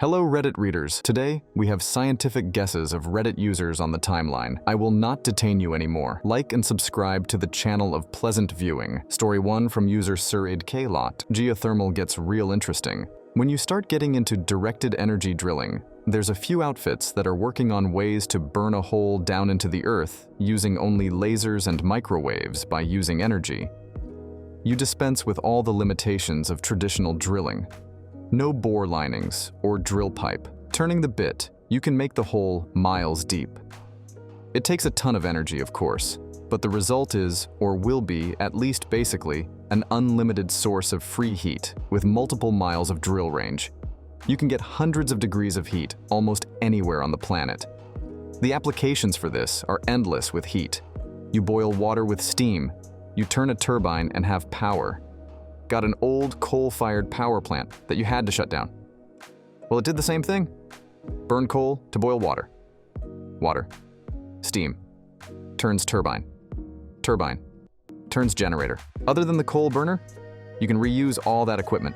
Hello Reddit readers. Today, we have scientific guesses of Reddit users on the timeline. I will not detain you anymore. Like and subscribe to the channel of pleasant viewing. Story 1 from user Surid Klot. Geothermal gets real interesting. When you start getting into directed energy drilling, there's a few outfits that are working on ways to burn a hole down into the earth using only lasers and microwaves by using energy. You dispense with all the limitations of traditional drilling. No bore linings or drill pipe. Turning the bit, you can make the hole miles deep. It takes a ton of energy, of course, but the result is, or will be, at least basically, an unlimited source of free heat with multiple miles of drill range. You can get hundreds of degrees of heat almost anywhere on the planet. The applications for this are endless with heat. You boil water with steam, you turn a turbine and have power. Got an old coal-fired power plant that you had to shut down. Well, it did the same thing. Burn coal to boil water. Water. Steam. Turns turbine. Turbine. Turns generator. Other than the coal burner, you can reuse all that equipment.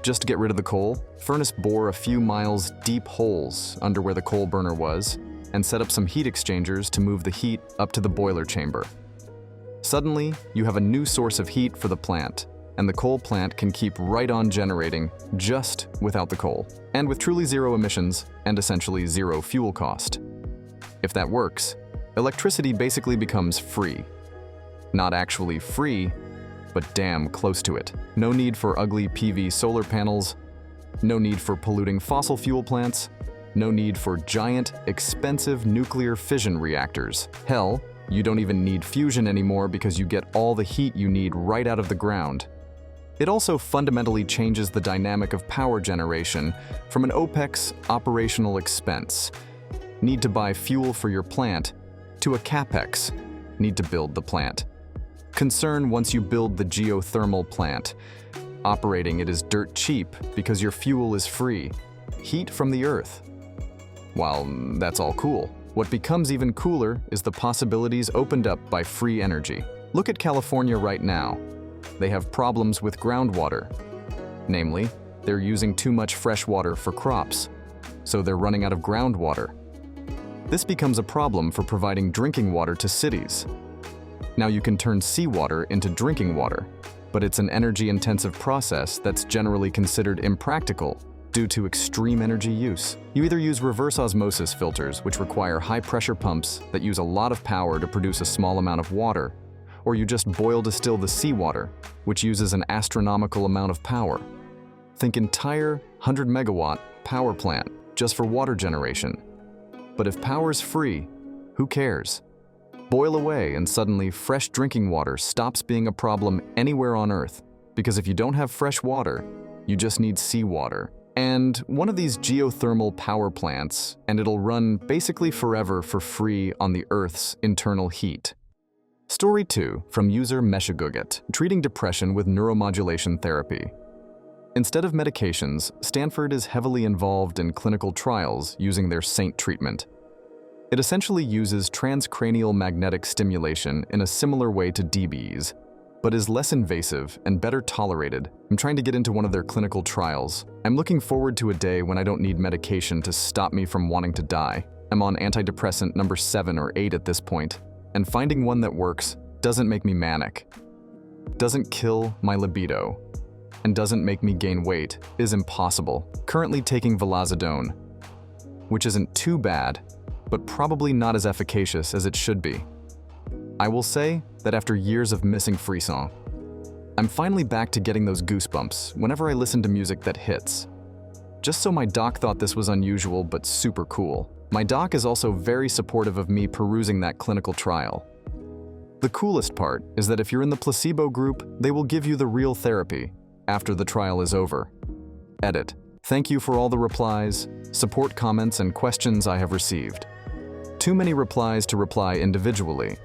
Just to get rid of the coal, furnace bore a few miles deep holes under where the coal burner was and set up some heat exchangers to move the heat up to the boiler chamber. Suddenly, you have a new source of heat for the plant, and the coal plant can keep right on generating just without the coal, and with truly zero emissions and essentially zero fuel cost. If that works, electricity basically becomes free. Not actually free, but damn close to it. No need for ugly PV solar panels, no need for polluting fossil fuel plants, no need for giant, expensive nuclear fission reactors. Hell, you don't even need fusion anymore because you get all the heat you need right out of the ground. It also fundamentally changes the dynamic of power generation from an OPEX operational expense, need to buy fuel for your plant, to a CAPEX, need to build the plant. Concern once you build the geothermal plant. Operating it is dirt cheap because your fuel is free. Heat from the earth. While that's all cool, what becomes even cooler is the possibilities opened up by free energy. Look at California right now. They have problems with groundwater. Namely, they're using too much fresh water for crops, so they're running out of groundwater. This becomes a problem for providing drinking water to cities. Now you can turn seawater into drinking water, but it's an energy-intensive process that's generally considered impractical due to extreme energy use. You either use reverse osmosis filters, which require high-pressure pumps that use a lot of power to produce a small amount of water, or you just boil distill the seawater, which uses an astronomical amount of power. Think entire 100 megawatt power plant just for water generation. But if power's free, who cares? Boil away and suddenly fresh drinking water stops being a problem anywhere on Earth, because if you don't have fresh water, you just need seawater. And one of these geothermal power plants, and it'll run basically forever for free on the Earth's internal heat. Story 2 from user Meshaguget, treating depression with neuromodulation therapy. Instead of medications, Stanford is heavily involved in clinical trials using their SAINT treatment. It essentially uses transcranial magnetic stimulation in a similar way to DBS, but is less invasive and better tolerated. I'm trying to get into one of their clinical trials. I'm looking forward to a day when I don't need medication to stop me from wanting to die. I'm on antidepressant number 7 or 8 at this point, and finding one that works doesn't make me manic, doesn't kill my libido, and doesn't make me gain weight is impossible. Currently taking vilazodone, which isn't too bad, but probably not as efficacious as it should be. I will say that after years of missing frisson, I'm finally back to getting those goosebumps whenever I listen to music that hits. Just so my doc thought this was unusual but super cool. My doc is also very supportive of me perusing that clinical trial. The coolest part is that if you're in the placebo group, they will give you the real therapy after the trial is over. Edit. Thank you for all the replies, support comments, and questions I have received. Too many replies to reply individually.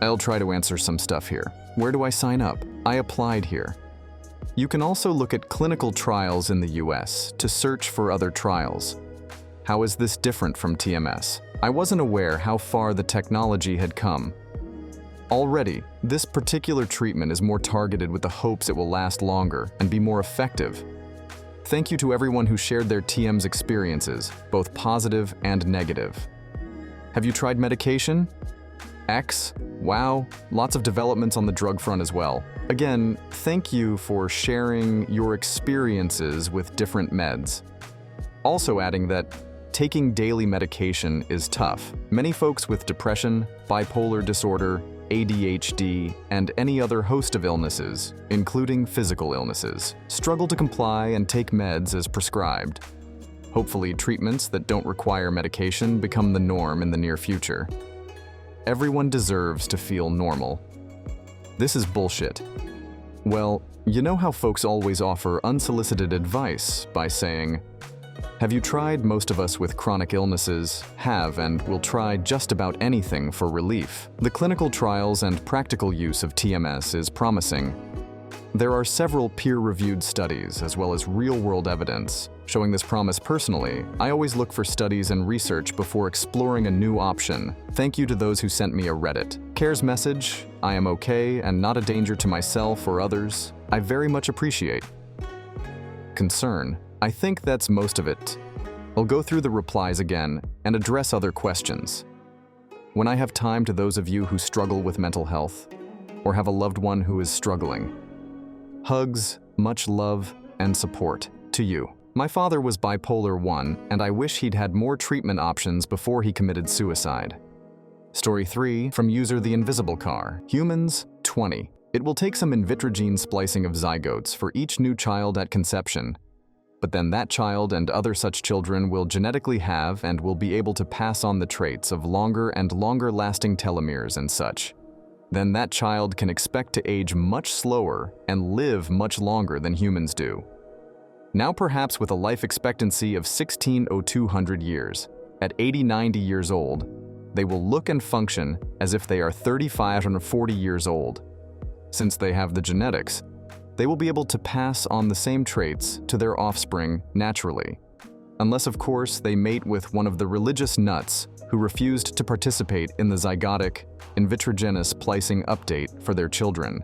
I'll try to answer some stuff here. Where do I sign up? I applied here. You can also look at clinical trials in the US to search for other trials. How is this different from TMS? I wasn't aware how far the technology had come. Already, this particular treatment is more targeted with the hopes it will last longer and be more effective. Thank you to everyone who shared their TM's experiences, both positive and negative. Have you tried medication? X? Wow, lots of developments on the drug front as well. Again, thank you for sharing your experiences with different meds. Also adding that taking daily medication is tough. Many folks with depression, bipolar disorder, ADHD, and any other host of illnesses, including physical illnesses, struggle to comply and take meds as prescribed. Hopefully, treatments that don't require medication become the norm in the near future. Everyone deserves to feel normal. This is bullshit. Well, you know how folks always offer unsolicited advice by saying, "Have you tried? Most of us with chronic illnesses have and will try just about anything for relief." The clinical trials and practical use of TMS is promising. There are several peer-reviewed studies as well as real-world evidence showing this promise. Personally, I always look for studies and research before exploring a new option. Thank you to those who sent me a Reddit cares message. I am okay and not a danger to myself or others. I very much appreciate. Concern. I think that's most of it. I'll go through the replies again and address other questions. When I have time, to those of you who struggle with mental health or have a loved one who is struggling. Hugs, much love, and support to you. My father was bipolar 1, and I wish he'd had more treatment options before he committed suicide. Story 3 from user The Invisible Car. Humans, 20. It will take some in vitro gene splicing of zygotes for each new child at conception. But then that child and other such children will genetically have and will be able to pass on the traits of longer and longer lasting telomeres and such. Then that child can expect to age much slower and live much longer than humans do. Now perhaps with a life expectancy of 16,200 years, at 80-90 years old, they will look and function as if they are 35 and 40 years old. Since they have the genetics, they will be able to pass on the same traits to their offspring naturally. Unless, of course, they mate with one of the religious nuts who refused to participate in the zygotic in vitrogenous splicing update for their children.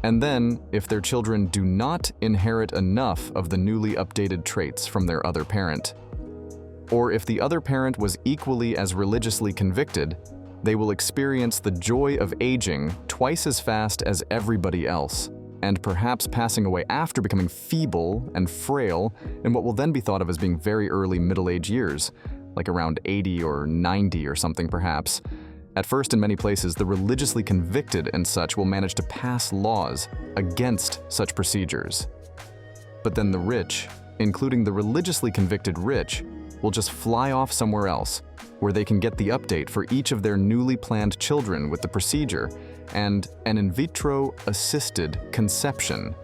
And then, if their children do not inherit enough of the newly updated traits from their other parent, or if the other parent was equally as religiously convicted, they will experience the joy of aging twice as fast as everybody else, and perhaps passing away after becoming feeble and frail in what will then be thought of as being very early middle-age years, like around 80 or 90 or something perhaps. At first, in many places, the religiously convicted and such will manage to pass laws against such procedures. But then the rich, including the religiously convicted rich, will just fly off somewhere else, where they can get the update for each of their newly planned children with the procedure and an in vitro assisted conception.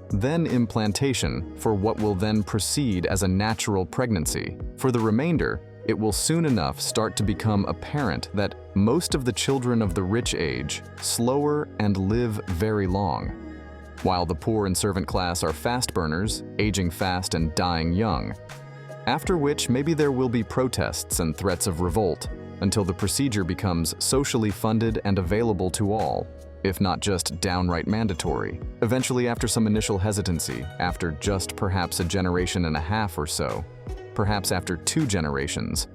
Then implantation for what will then proceed as a natural pregnancy. For the remainder, it will soon enough start to become apparent that most of the children of the rich age slower and live very long, while the poor and servant class are fast burners, aging fast and dying young. After which, maybe there will be protests and threats of revolt until the procedure becomes socially funded and available to all, if not just downright mandatory. Eventually, after some initial hesitancy, after just perhaps a generation and a half or so, perhaps after 2 generations,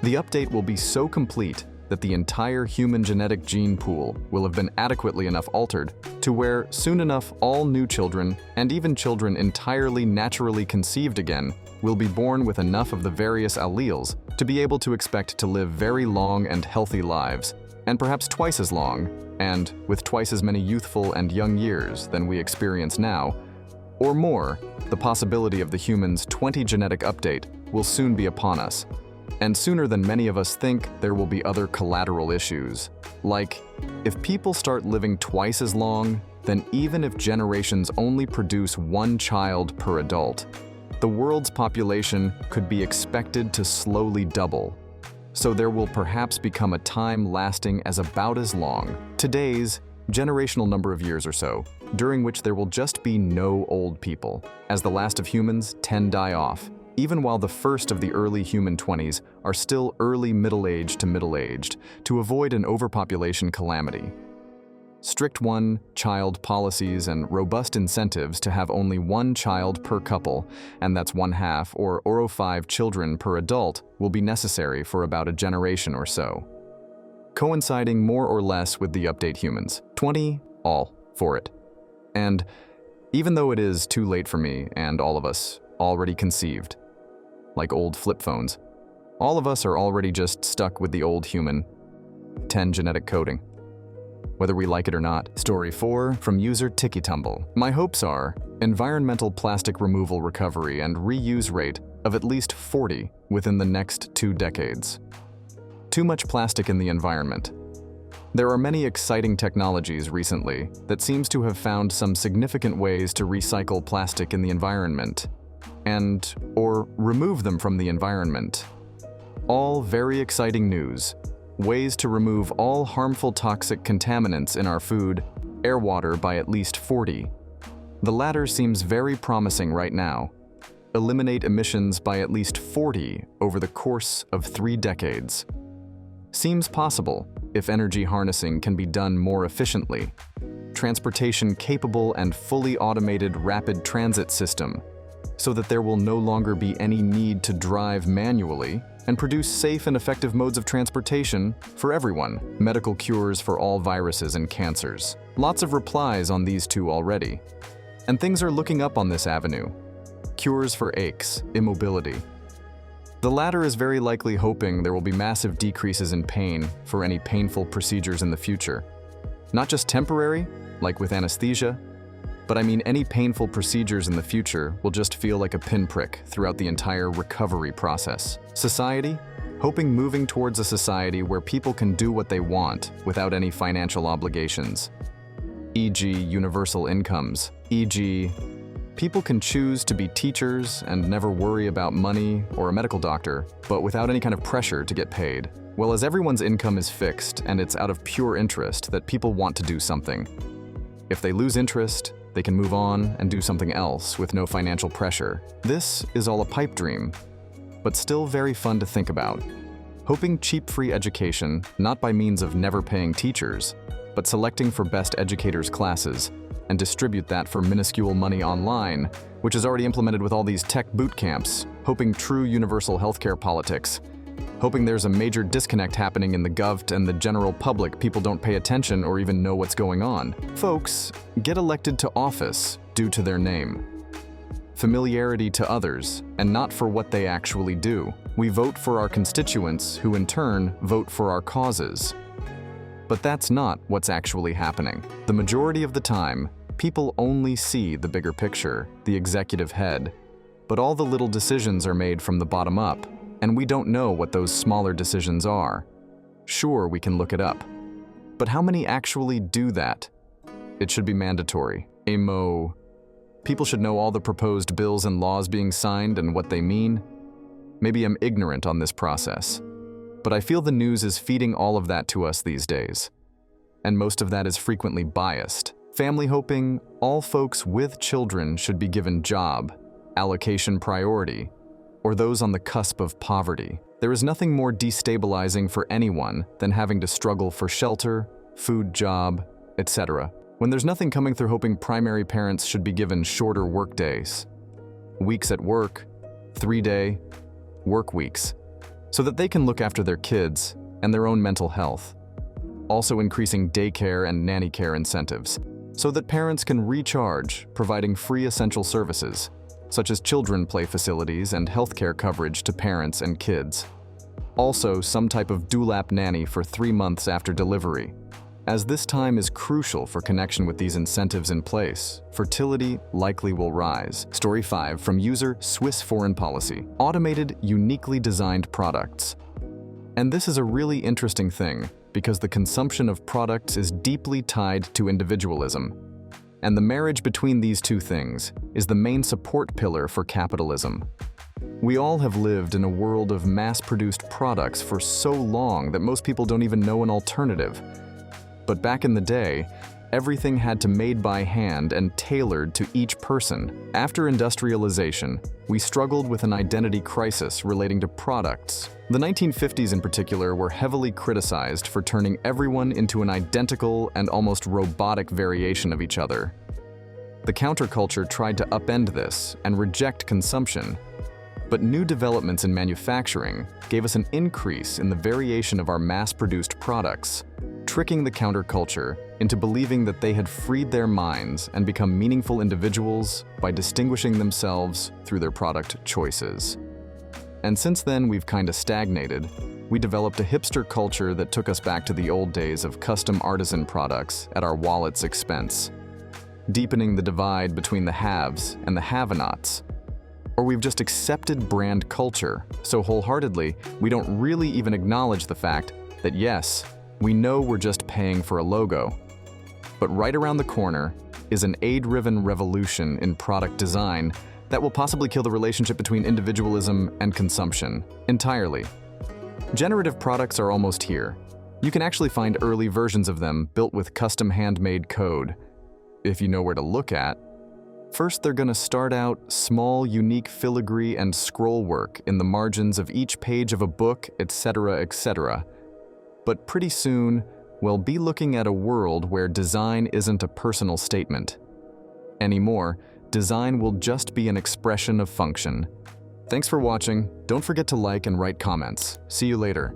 the update will be so complete that the entire human genetic gene pool will have been adequately enough altered to where soon enough all new children, and even children entirely naturally conceived again, will be born with enough of the various alleles to be able to expect to live very long and healthy lives, and perhaps twice as long, and with twice as many youthful and young years than we experience now, or more. The possibility of the human's 20 genetic update will soon be upon us. And sooner than many of us think, there will be other collateral issues. Like, if people start living twice as long, then even if generations only produce 1 child per adult, the world's population could be expected to slowly double. So there will perhaps become a time lasting as about as long, today's generational number of years or so, during which there will just be no old people, as the last of humans 10 die off, even while the first of the early human 20s are still early middle-aged to middle-aged, to avoid an overpopulation calamity. strict one-child policies and robust incentives to have only one child per couple, and that's 1/2 or 5 children per adult, will be necessary for about a generation or so, coinciding more or less with the Update Humans. 20, all for it. And even though it is too late for me and all of us, already conceived, like old flip phones, all of us are already just stuck with the old human 10 genetic coding, whether we like it or not. Story 4 from user TickyTumble. My hopes are environmental plastic removal recovery and reuse rate of at least 40 within the next 2 decades. Too much plastic in the environment. There are many exciting technologies recently that seems to have found some significant ways to recycle plastic in the environment or remove them from the environment. All very exciting news. Ways to remove all harmful toxic contaminants in our food, air, water by at least 40. The latter seems very promising right now. Eliminate emissions by at least 40 over the course of 3 decades. Seems possible if energy harnessing can be done more efficiently. Transportation capable and fully automated rapid transit system, so that there will no longer be any need to drive manually, and produce safe and effective modes of transportation for everyone. Medical cures for all viruses and cancers. Lots of replies on these 2 already. And things are looking up on this avenue. Cures for aches, immobility. The latter is very likely hoping there will be massive decreases in pain for any painful procedures in the future. Not just temporary, like with anesthesia, but I mean any painful procedures in the future will just feel like a pinprick throughout the entire recovery process. Society, hoping moving towards a society where people can do what they want without any financial obligations, e.g. universal incomes, e.g. people can choose to be teachers and never worry about money or a medical doctor, but without any kind of pressure to get paid. Well, as everyone's income is fixed and it's out of pure interest that people want to do something. If they lose interest, they can move on and do something else with no financial pressure. This is all a pipe dream, but still very fun to think about. Hoping cheap free education, not by means of never paying teachers, but selecting for best educators classes and distribute that for minuscule money online, which is already implemented with all these tech boot camps. Hoping true universal healthcare politics. Hoping there's a major disconnect happening in the govt and the general public. People don't pay attention or even know what's going on. Folks get elected to office due to their name, familiarity to others, and not for what they actually do. We vote for our constituents, who in turn vote for our causes. But that's not what's actually happening. The majority of the time, people only see the bigger picture, the executive head, but all the little decisions are made from the bottom up. And we don't know what those smaller decisions are. Sure, we can look it up. But how many actually do that? It should be mandatory. People should know all the proposed bills and laws being signed and what they mean. Maybe I'm ignorant on this process, but I feel the news is feeding all of that to us these days. And most of that is frequently biased. Family hoping all folks with children should be given job, allocation priority, or those on the cusp of poverty. There is nothing more destabilizing for anyone than having to struggle for shelter, food, job, etc. When there's nothing coming through, hoping primary parents should be given shorter work days, weeks at work, 3-day work weeks, so that they can look after their kids and their own mental health. Also increasing daycare and nanny care incentives, so that parents can recharge, providing free essential services, such as children play facilities and healthcare coverage to parents and kids. Also, some type of dulap nanny for 3 months after delivery, as this time is crucial for connection with these incentives in place. Fertility likely will rise. Story 5 from user Swiss Foreign Policy. Automated, uniquely designed products. And this is a really interesting thing, because the consumption of products is deeply tied to individualism. And the marriage between these 2 things is the main support pillar for capitalism. We all have lived in a world of mass-produced products for so long that most people don't even know an alternative. But back in the day, Everything had to be made by hand and tailored to each person. After industrialization, we struggled with an identity crisis relating to products. The 1950s in particular were heavily criticized for turning everyone into an identical and almost robotic variation of each other. The counterculture tried to upend this and reject consumption, but new developments in manufacturing gave us an increase in the variation of our mass-produced products, tricking the counterculture into believing that they had freed their minds and become meaningful individuals by distinguishing themselves through their product choices. And since then, we've kinda stagnated. We developed a hipster culture that took us back to the old days of custom artisan products at our wallet's expense, deepening the divide between the haves and the have-nots. Or we've just accepted brand culture so wholeheartedly we don't really even acknowledge the fact that yes, we know we're just paying for a logo. But right around the corner is an AI-driven revolution in product design that will possibly kill the relationship between individualism and consumption entirely. Generative products are almost here. You can actually find early versions of them built with custom handmade code, if you know where to look at. First, they're going to start out small, unique filigree and scroll work in the margins of each page of a book, etc., etc. But pretty soon, we'll be looking at a world where design isn't a personal statement anymore. Design will just be an expression of function. Thanks for watching. Don't forget to like and write comments. See you later.